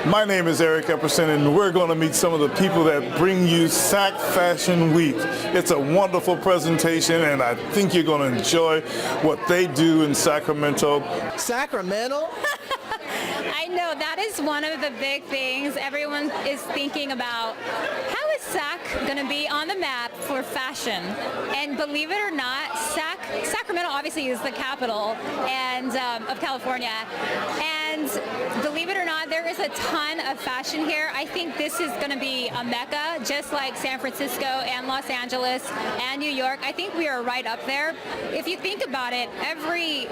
My name is Eric Epperson, and we're going to meet some of the people that bring you SAC Fashion Week. It's a wonderful presentation, and I think you're going to enjoy what they do in Sacramento. Sacramento? I know, that is one of the big things everyone is thinking about. How is SAC going to be on the map for fashion? And believe it or not, Sacramento obviously is the capital of California. And believe it or not, there is a ton of fashion here. I think this is going to be a mecca, just like San Francisco and Los Angeles and New York. I think we are right up there. If you think about it, every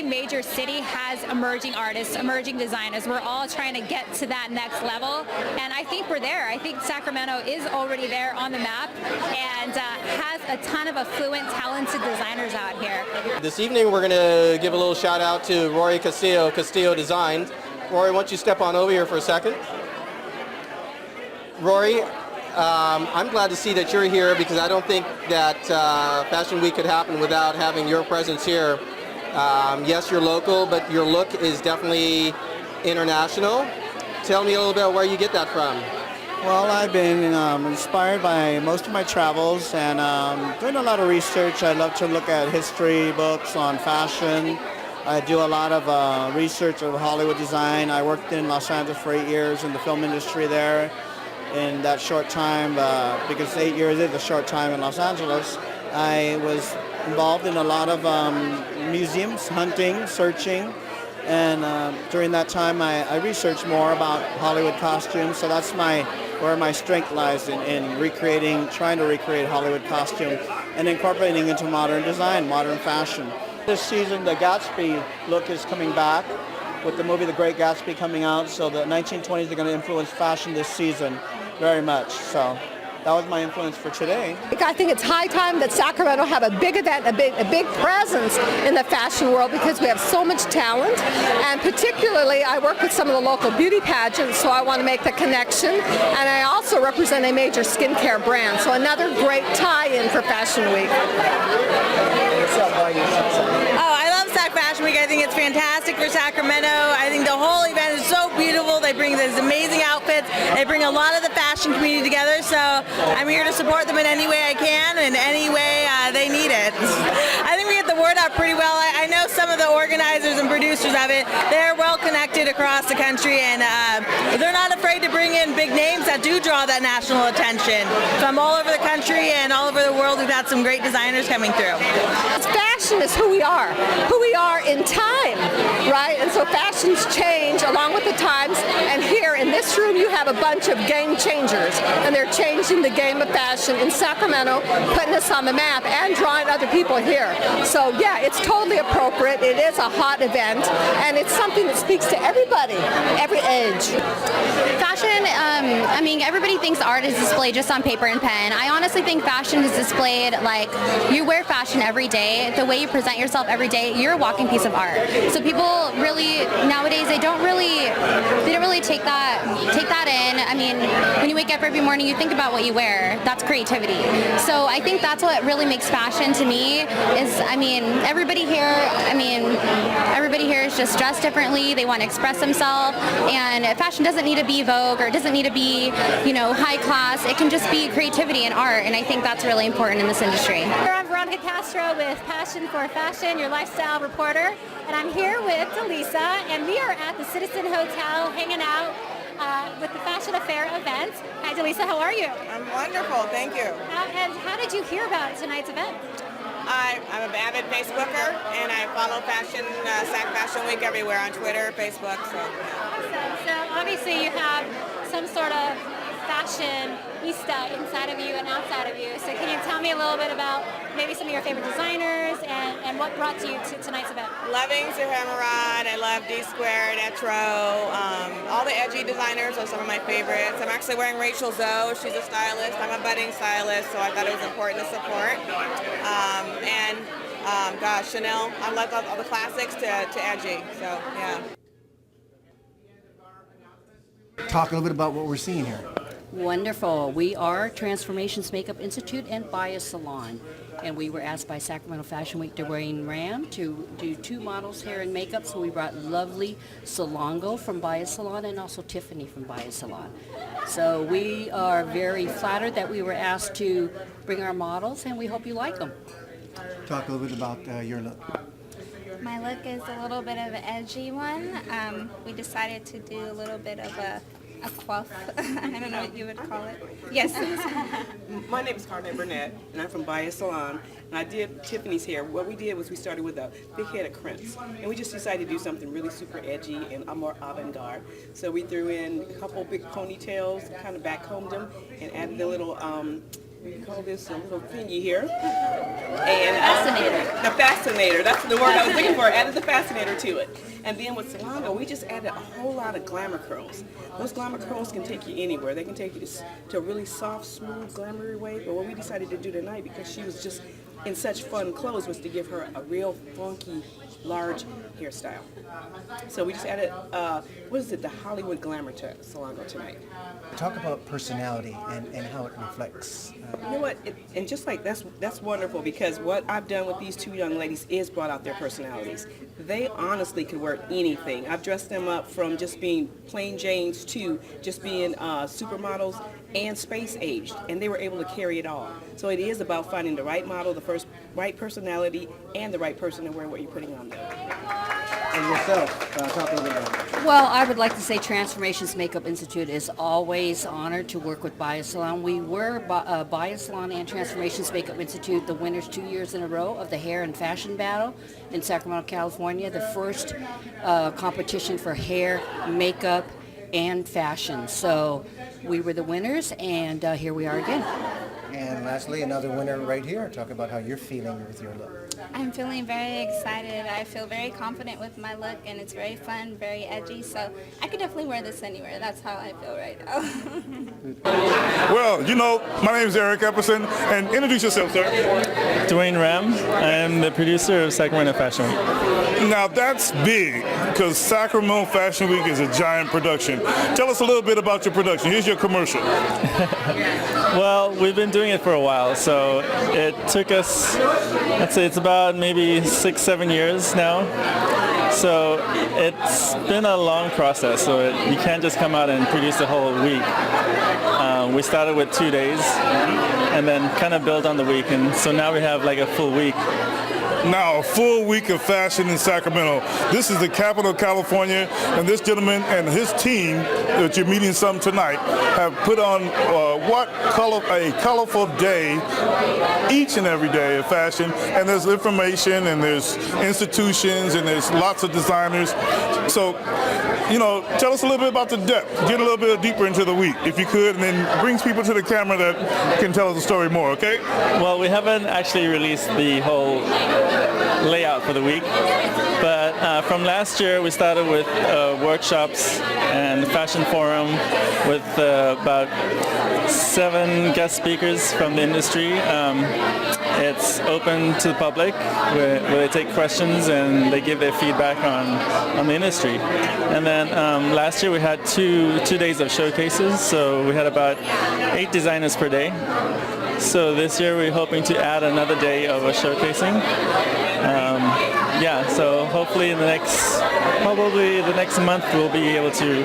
major city has emerging artists, emerging designers. We're all trying to get to that next level, and I think we're there. I think Sacramento is already there on the map and has a ton of affluent, talented designers out here. This evening we're going to give a little shout out to Rory Castillo Design. Rory, why don't you step on over here for a second? Rory, I'm glad to see that you're here because I don't think that Fashion Week could happen without having your presence here. Yes, you're local, but your look is definitely international. Tell me a little bit where you get that from. Well, I've been inspired by most of my travels and doing a lot of research. I love to look at history books on fashion. I do a lot of research of Hollywood design. I worked in Los Angeles for 8 years in the film industry there. In that short time, because 8 years is a short time in Los Angeles, I was involved in a lot of museums, hunting, searching, and during that time I researched more about Hollywood costumes. So that's where my strength lies in trying to recreate Hollywood costume and incorporating into modern design, modern fashion. This season, the Gatsby look is coming back with the movie The Great Gatsby coming out, so the 1920s are going to influence fashion this season very much. So that was my influence for today. I think it's high time that Sacramento have a big event, a big presence in the fashion world because we have so much talent, and particularly I work with some of the local beauty pageants, so I want to make the connection, and I also represent a major skincare brand, so another great tie-in for Fashion Week. Oh, I love Sac Fashion Week. I think it's fantastic for Sacramento. I think the whole event is so beautiful. They bring these amazing outfits. They bring a lot of the fashion community together, so I'm here to support them in any way I can, in any way they need it. I think we get the word out pretty well. I know some of the organizers and producers of it. They're well connected across the country, and they're not afraid to bring in big names that do draw that national attention. From all over the country and all over the world, we've had some great designers coming through. Fashion is who we are in time, right? And so fashions change along with the times, and here in this room you have a bunch of game changers, and they're changing the game of fashion in Sacramento, putting us on the map and drawing other people here. So yeah, it's totally appropriate. It is a hot event, and it's something that speaks to everybody, every age. Fashion, I mean, everybody thinks art is displayed just on paper and pen. I honestly think fashion is displayed like you wear fashion every day. The way you present yourself every day, you're a walking piece of art. So people really nowadays they don't really take that in. I mean, when you wake up every morning, you think about what you wear. That's creativity. So I think that's what really makes fashion to me is, I mean, everybody here is just dressed differently. They want to express themselves, and fashion doesn't need to be Vogue or it doesn't need to be, high class. It can just be creativity and art, and I think that's really important in this industry. I'm Veronica Castro with Passion for Fashion, your lifestyle reporter, and I'm here with Delisa, and we are at the Citizen Hotel hanging out with the Fashion Affair event. Hi Delisa, how are you? I'm wonderful, thank you. And how did you hear about tonight's event? I'm an avid Facebooker, and I follow SAC Fashion Week everywhere on Twitter, Facebook. So. Awesome. So obviously you have some sort of fashionista inside of you and outside of you. So can you tell me a little bit about maybe some of your favorite designers and what brought you to tonight's event? Loving Zahara, I love D Squared, Etro, all the edgy designers are some of my favorites. I'm actually wearing Rachel Zoe. She's a stylist. I'm a budding stylist, so I thought it was important to support. Chanel. I like all the classics to edgy. So yeah. Talk a little bit about what we're seeing here. Wonderful. We are Transformations Makeup Institute and Bias Salon. and we were asked by Sacramento Fashion Week Dwayne Ram to do 2 models hair and makeup, so we brought lovely Solongo from Baya Salon and also Tiffany from Baya Salon. So we are very flattered that we were asked to bring our models, and we hope you like them. Talk a little bit about your look. My look is a little bit of an edgy one. We decided to do a little bit of a coif. I don't know what you would call it. Yes. My name is Carmen Burnett, and I'm from Baya Salon, and I did Tiffany's hair. What we did was we started with a big head of crimps, and we just decided to do something really super edgy and more avant-garde. So we threw in a couple big ponytails, kind of back-combed them, and added a little, we call this a little thingy here. And Fascinator. The fascinator, that's the word I was looking for. Added the fascinator to it. And then with Solongo, we just added a whole lot of glamour curls. Those glamour curls can take you anywhere. They can take you to a really soft, smooth, glamoury way. But what we decided to do tonight, because she was just in such fun clothes, was to give her a real funky, large hairstyle. So we just added, what is it, the Hollywood glamour to Solongo tonight. Talk about personality and how it reflects. You know what, and just like that's wonderful, because what I've done with these 2 young ladies is brought out their personalities. They honestly could wear anything. I've dressed them up from just being plain Janes to just being supermodels and space aged, and they were able to carry it all. So it is about finding the right model, the right personality, and the right person to wear what you're putting on them. And yourself, talk a little bit about it. Well, I would like to say Transformations Makeup Institute is always honored to work with Baya Salon. We were Baya Salon and Transformations Makeup Institute the winners 2 years in a row of the Hair and Fashion Battle in Sacramento, California, the first competition for hair, makeup, and fashion. So we were the winners, and here we are again. And lastly, another winner right here. Talk about how you're feeling with your look. I'm feeling very excited. I feel very confident with my look, and it's very fun, very edgy, so I could definitely wear this anywhere. That's how I feel right now. Well, you know, my name is Eric Epperson, and introduce yourself, sir. Dwayne Ram. I am the producer of Sacramento Fashion Week. Now that's big, because Sacramento Fashion Week is a giant production. Tell us a little bit about your production. Here's your commercial. Well, we've been doing it for a while, so it took us, I'd say it's about maybe 6-7 years now. So it's been a long process, so you can't just come out and produce the whole week. We started with 2 days and then kind of build on the week, and so now we have like a full week. Now, a full week of fashion in Sacramento. This is the capital of California, and this gentleman and his team that you're meeting some tonight have put on a colorful day each and every day of fashion. And there's information, and there's institutions, and there's lots of designers. So, you know, tell us a little bit about the depth. Get a little bit deeper into the week, if you could, and then brings people to the camera that can tell us the story more, okay? Well, we haven't actually released the whole layout for the week, but from last year we started with workshops and fashion forum with about 7 guest speakers from the industry. It's open to the public where they take questions and they give their feedback on the industry. And then last year we had two days of showcases, so we had about 8 designers per day. So this year we're hoping to add another day of a showcasing. Yeah, so hopefully probably the next month we'll be able to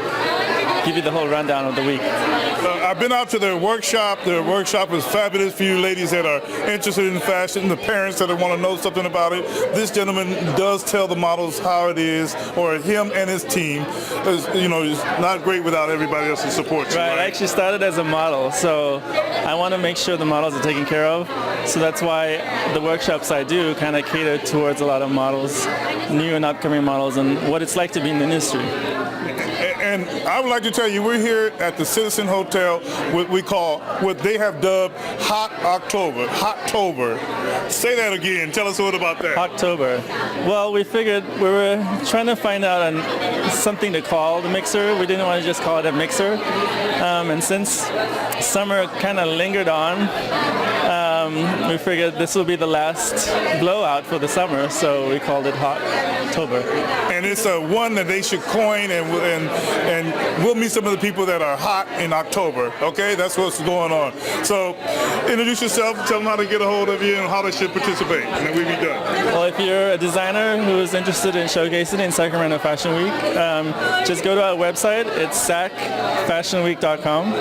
give you the whole rundown of the week. I've been out to their workshop. Their workshop is fabulous for you ladies that are interested in fashion, the parents that want to know something about it. This gentleman does tell the models how it is, or him and his team. You know, it's not great without everybody else's support. Right, I actually started as a model, so I want to make sure the models are taken care of. So that's why the workshops I do kind of cater towards a lot of models, new and upcoming models, and what it's like to be in the industry. And I would like to tell you, we're here at the Citizen Hotel, what they have dubbed Hot October. Hot-tober. Say that again. Tell us a little about that. October. Well, we figured we were trying to find out something to call the mixer. We didn't want to just call it a mixer. And since summer kind of lingered on, we figured this will be the last blowout for the summer, so we called it Hot October. And it's a one that they should coin, and we'll meet some of the people that are hot in October. Okay, that's what's going on. So introduce yourself, tell them how to get a hold of you and how they should participate, and then we'll be done. Well, if you're a designer who is interested in showcasing in Sacramento Fashion Week, just go to our website. It's sacfashionweek.com.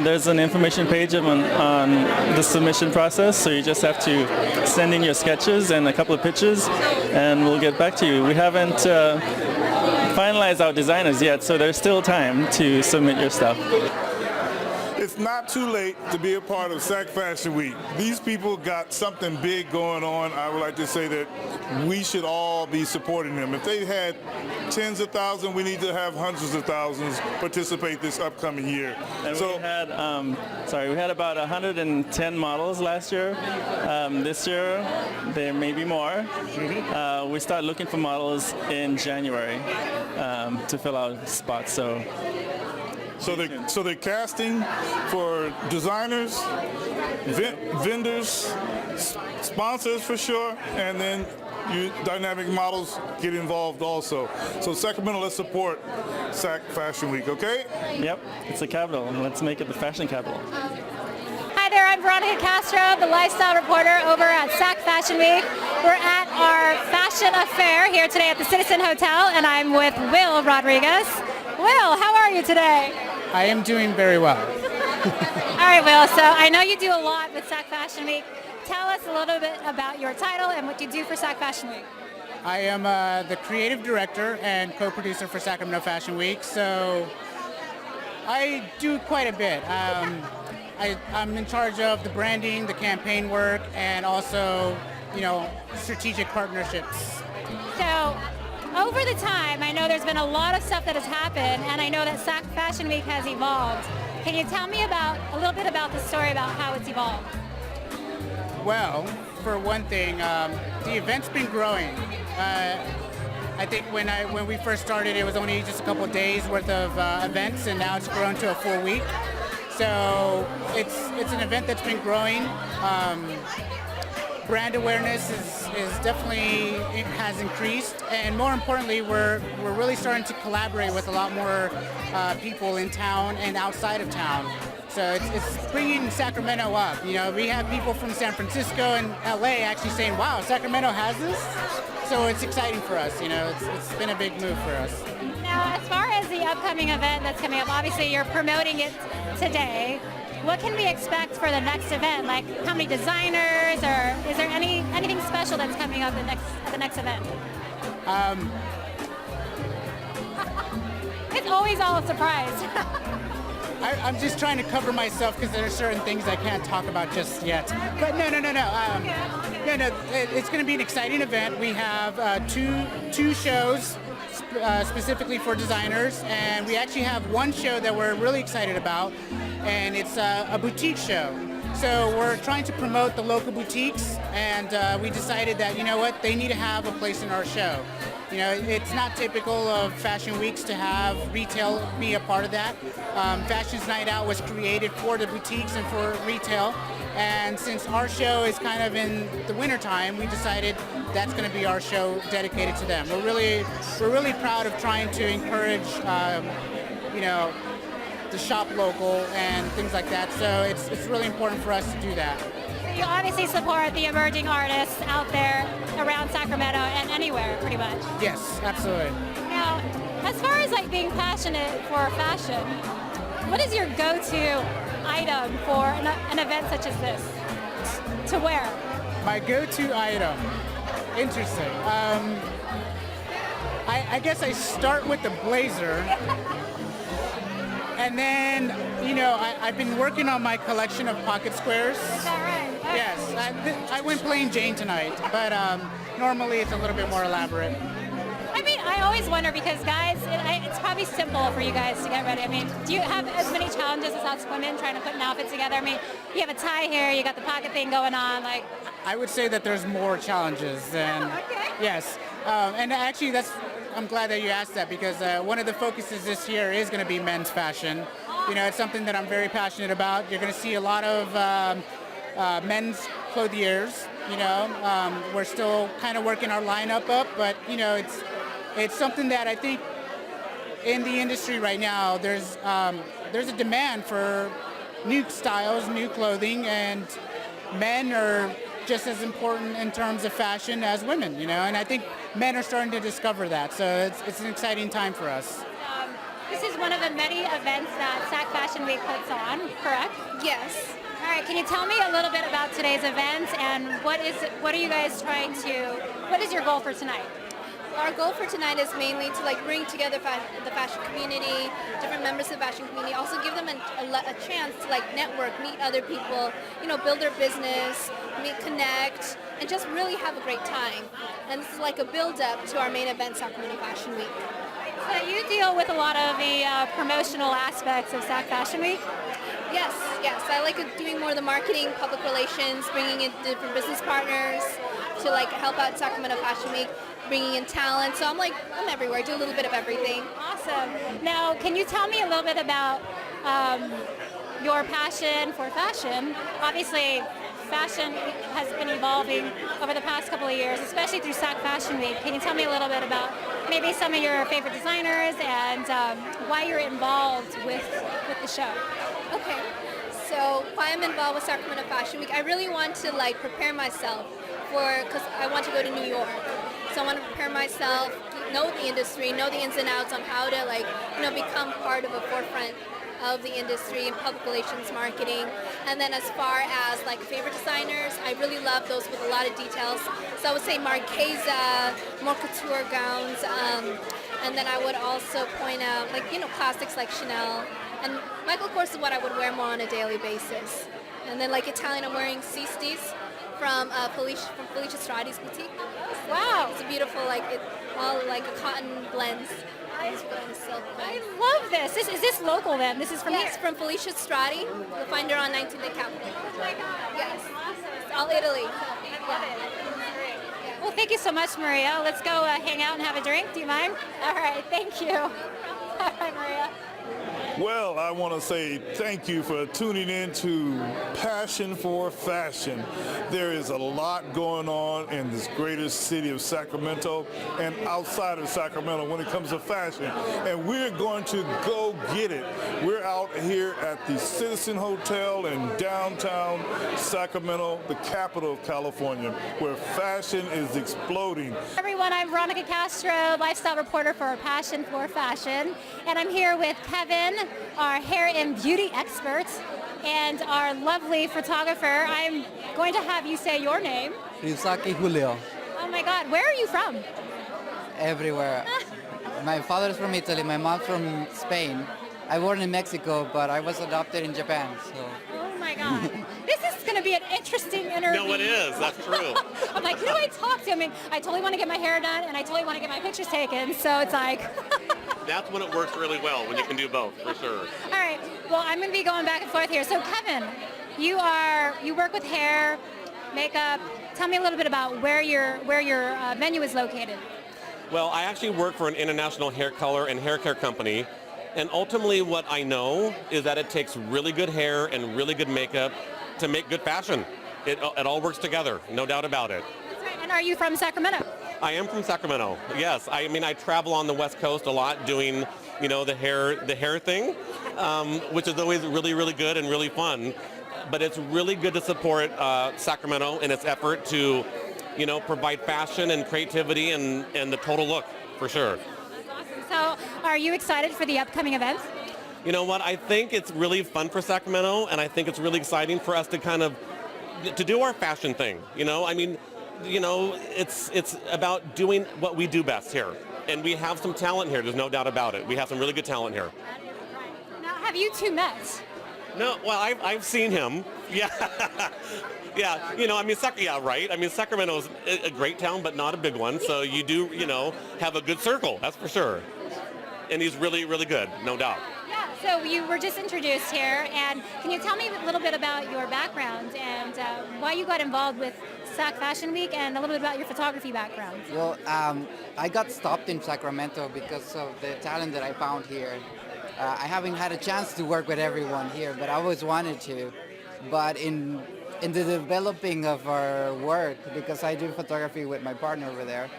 There's an information page on the submission process, so you just have to send in your sketches and a couple of pictures, and we'll get back to you. We haven't finalized our designers yet, so there's still time to submit your stuff. It's not too late to be a part of SAC Fashion Week. These people got something big going on. I would like to say that we should all be supporting them. If they had tens of thousands, we need to have hundreds of thousands participate this upcoming year. And we had about 110 models last year. This year, there may be more. We start looking for models in January to fill out spots. So they're casting for designers, vendors, sponsors for sure, and then you dynamic models get involved also. So Sacramento, let's support SAC Fashion Week, okay? Yep, it's the capital, and let's make it the fashion capital. Hi there, I'm Veronica Castro, the lifestyle reporter over at SAC Fashion Week. We're at our fashion affair here today at the Citizen Hotel, and I'm with Will Rodriguez. Will, how are you today? I am doing very well. All right, Will, so I know you do a lot with SAC Fashion Week. Tell us a little bit about your title and what you do for SAC Fashion Week. I am the creative director and co-producer for Sacramento Fashion Week, so I do quite a bit. I'm in charge of the branding, the campaign work, and also, strategic partnerships. So, over the time, I know there's been a lot of stuff that has happened, and I know that SAC Fashion Week has evolved. Can you tell me a little bit about the story about how it's evolved? Well, for one thing, the event's been growing. I think when we first started, it was only just a couple of days worth of events, and now it's grown to a full week. So it's an event that's been growing. Brand awareness is definitely has increased, and more importantly, we're really starting to collaborate with a lot more people in town and outside of town. So it's bringing Sacramento up. We have people from San Francisco and LA actually saying, "Wow, Sacramento has this." So it's exciting for us. It's been a big move for us. Now, as far as the upcoming event that's coming up, obviously you're promoting it today. What can we expect for the next event? Like how many designers, or is there anything special that's coming up at the next event? It's always all a surprise. I'm just trying to cover myself because there are certain things I can't talk about just yet. But no. It's going to be an exciting event. We have two shows specifically for designers, and we actually have one show that we're really excited about, and it's a boutique show. So we're trying to promote the local boutiques, and we decided that, they need to have a place in our show. It's not typical of fashion weeks to have retail be a part of that. Fashion's Night Out was created for the boutiques and for retail, and since our show is kind of in the wintertime, we decided that's going to be our show dedicated to them. We're really proud of trying to encourage, the shop local and things like that. So it's really important for us to do that. You obviously support the emerging artists out there around Sacramento and anywhere, pretty much. Yes, absolutely. Now, as far as being passionate for fashion, what is your go-to item for an event such as this to wear? My go-to item, interesting. I guess I start with the blazer. And then, I've been working on my collection of pocket squares. Is that right? Yes, I went plain Jane tonight, but normally it's a little bit more elaborate. I mean, I always wonder because guys, it's probably simple for you guys to get ready. I mean, do you have as many challenges as us women trying to put an outfit together? I mean, you have a tie here, you got the pocket thing going on, I would say that there's more challenges than. Okay. Yes, and actually I'm glad that you asked that because one of the focuses this year is going to be men's fashion. It's something that I'm very passionate about. You're going to see a lot of men's clothiers. We're still kind of working our lineup up, but it's something that I think in the industry right now there's a demand for new styles, new clothing, and men are just as important in terms of fashion as women, and I think men are starting to discover that, so it's an exciting time for us. This is one of the many events that SAC Fashion Week puts on, correct? Yes. All right, can you tell me a little bit about today's event and what are you guys what is your goal for tonight? Our goal for tonight is mainly to bring together the fashion community, different members of the fashion community, also give them a chance to network, meet other people, build their business, connect, and just really have a great time. And this is like a build-up to our main event, Sacramento Fashion Week. So you deal with a lot of the promotional aspects of SAC Fashion Week? Yes. I like doing more of the marketing, public relations, bringing in different business partners to help out Sacramento Fashion Week, bringing in talent. So I'm everywhere. I do a little bit of everything. Awesome. Now, can you tell me a little bit about your passion for fashion? Obviously, fashion has been evolving over the past couple of years, especially through SAC Fashion Week. Can you tell me a little bit about maybe some of your favorite designers and why you're involved with the show? Okay, so why I'm involved with Sacramento Fashion Week, I really want to prepare myself because I want to go to New York. So I want to prepare myself, know the industry, know the ins and outs on how to become part of a forefront of the industry in public relations, marketing. And then as far as favorite designers, I really love those with a lot of details. So I would say Marchesa, more couture gowns, and then I would also point out classics like Chanel. And Michael Kors is what I would wear more on a daily basis. And then Italian, I'm wearing Sistis from Felicia Strati's boutique. Wow. It's a beautiful, it's all a cotton blends. I love this. Is this local then? This is from Yes, from Felicia Strati. You'll find her on 19th and Capitol. Oh my God. Yes. It's all Italy. I love it. Well, thank you so much, Maria. Let's go hang out and have a drink. Do you mind? All right. Thank you. Bye, Maria. Well, I want to say thank you for tuning in to Passion for Fashion. There is a lot going on in this greatest city of Sacramento and outside of Sacramento when it comes to fashion. And we're going to go get it. We're out here at the Citizen Hotel in downtown Sacramento, the capital of California, where fashion is exploding. Everyone, I'm Veronica Castro, lifestyle reporter for Passion for Fashion. And I'm here with Kevin, our hair and beauty expert, and our lovely photographer. I'm going to have you say your name. Rizaki Julio. Oh my God, where are you from? Everywhere. My father is from Italy, my mom's from Spain. I born in Mexico, but I was adopted in Japan. So. Oh my God. This is going to be an interesting interview. No, it is. That's true. I'm like, who do I talk to? I mean, I totally want to get my hair done, and I totally want to get my pictures taken. So it's like... That's when it works really well, when you can do both, for sure. All right. Well, I'm going to be going back and forth here. So, Kevin, you work with hair, makeup. Tell me a little bit about where your venue is located. Well, I actually work for an international hair color and hair care company. And ultimately what I know is that it takes really good hair and really good makeup to make good fashion. It all works together, no doubt about it. That's right. And are you from Sacramento? I am from Sacramento, yes. I mean, I travel on the West Coast a lot doing, the hair thing, which is always really, really good and really fun. But it's really good to support Sacramento in its effort to, provide fashion and creativity and the total look, for sure. So are you excited for the upcoming events? You know what, I think it's really fun for Sacramento, and I think it's really exciting for us to to do our fashion thing, I mean, it's about doing what we do best here. And we have some talent here, there's no doubt about it. We have some really good talent here. Now, have you two met? No, well, I've seen him, yeah. Yeah, right. I mean, Sacramento's a great town, but not a big one, so you do, have a good circle, that's for sure. And he's really, really good, no doubt. Yeah, so you were just introduced here, and can you tell me a little bit about your background and why you got involved with SAC Fashion Week and a little bit about your photography background? Well, I got stopped in Sacramento because of the talent that I found here. I haven't had a chance to work with everyone here, but I always wanted to. But in in the developing of our work, because I do photography with my partner over there,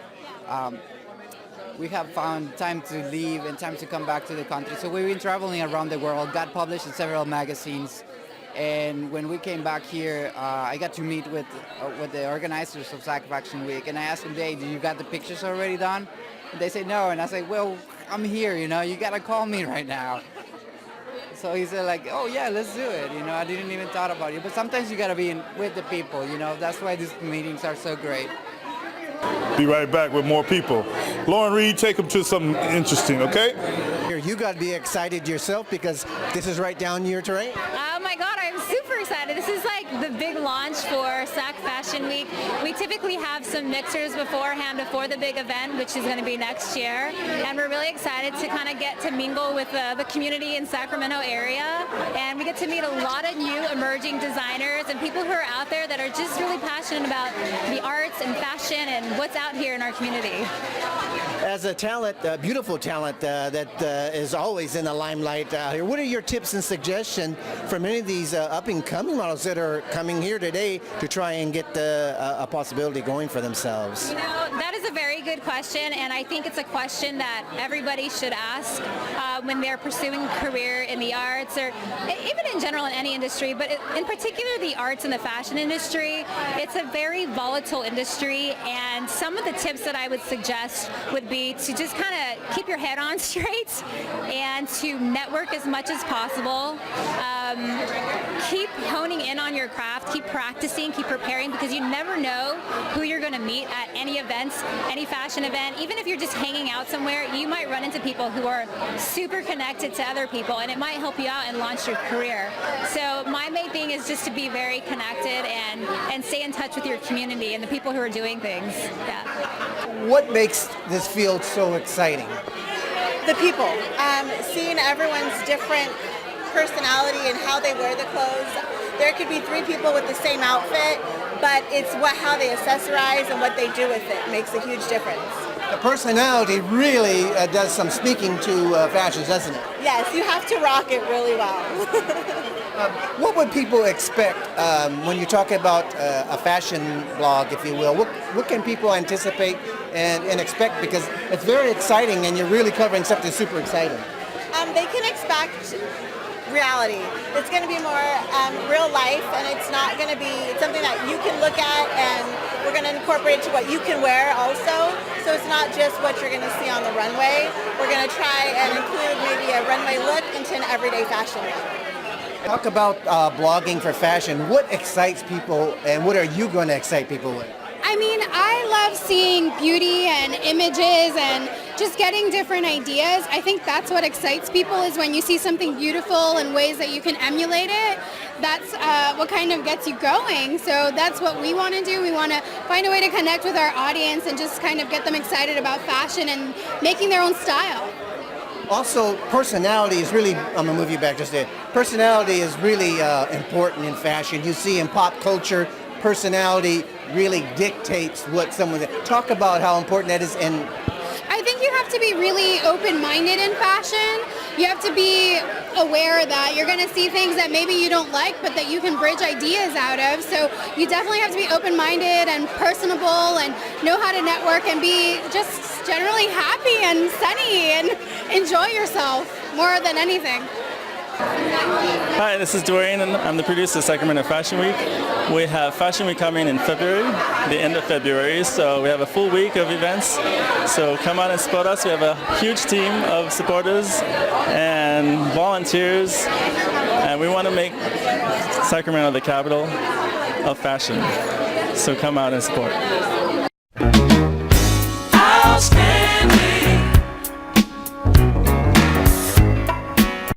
we have found time to leave and time to come back to the country. So we've been traveling around the world, got published in several magazines. And when we came back here, I got to meet with the organizers of SAC Fashion Week, and I asked them, "Hey, do you got the pictures already done?" And they said no, and I said, "Well, I'm here, you know, you gotta call me right now." So he said like, "Oh yeah, let's do it." You know, I didn't even thought about it, but sometimes you gotta be with the people, you know. That's why these meetings are so great. Be right back with more people. Lauren Reed, take them to something interesting, okay? You got to be excited yourself because this is right down your terrain. Oh my God, I'm super excited. This is like the big launch for SAC Fashion Week. We typically have some mixers beforehand before the big event, which is going to be next year. And we're really excited to kind of get to mingle with the community in Sacramento area. And we get to meet a lot of new emerging designers and people who are out there that are just really passionate about the arts and fashion and what's out here in our community. As a talent, beautiful talent that is always in the limelight out here, what are your tips and suggestions for many of these up-and-coming models that are coming here today to try and get a possibility going for themselves? You know, that is a very good question, and I think it's a question that everybody should ask when they're pursuing a career in the arts or even in general in any industry, but in particular the arts and the fashion industry. It's a very volatile industry, and some of the tips that I would suggest would be to just kind of keep your head on straight and to network as much as possible. Keep honing in on your craft, keep practicing, keep preparing, because you never know who you're going to meet at any events, any fashion event. Even if you're just hanging out somewhere, you might run into people who are super connected to other people, and it might help you out and launch your career. So my main thing is just to be very connected and stay in touch with your community and the people who are doing things. Yeah. What makes this field so exciting? The people. Seeing everyone's different personality and how they wear the clothes. There could be 3 people with the same outfit, but it's how they accessorize and what they do with it makes a huge difference. The personality really does some speaking to fashions, doesn't it? Yes, you have to rock it really well. What would people expect when you talk about a fashion blog, if you will? What can people anticipate and expect? Because it's very exciting and you're really covering something super exciting. They can expect reality. It's going to be more real life, and it's not going to be something that you can look at, and we're going to incorporate it to what you can wear also. So it's not just what you're going to see on the runway. We're going to try and include maybe a runway look into an everyday fashion look. Talk about blogging for fashion. What excites people, and what are you going to excite people with? I mean, I love seeing beauty and images and just getting different ideas. I think that's what excites people, is when you see something beautiful and ways that you can emulate it. That's what kind of gets you going. So that's what we want to do. We want to find a way to connect with our audience and just kind of get them excited about fashion and making their own style. Also, personality is really, I'm going to move you back just there. Personality is really important in fashion. You see in pop culture, personality really dictates what someone... Talk about how important that is. And I think you have to be really open-minded in fashion. You have to be aware that you're going to see things that maybe you don't like, but that you can bridge ideas out of. So you definitely have to be open-minded and personable and know how to network and be just generally happy and sunny and enjoy yourself more than anything. Hi, this is Dwayne, and I'm the producer of Sacramento Fashion Week. We have Fashion Week coming in February, the end of February, so we have a full week of events. So come out and support us. We have a huge team of supporters and volunteers, and we want to make Sacramento the capital of fashion. So come out and support.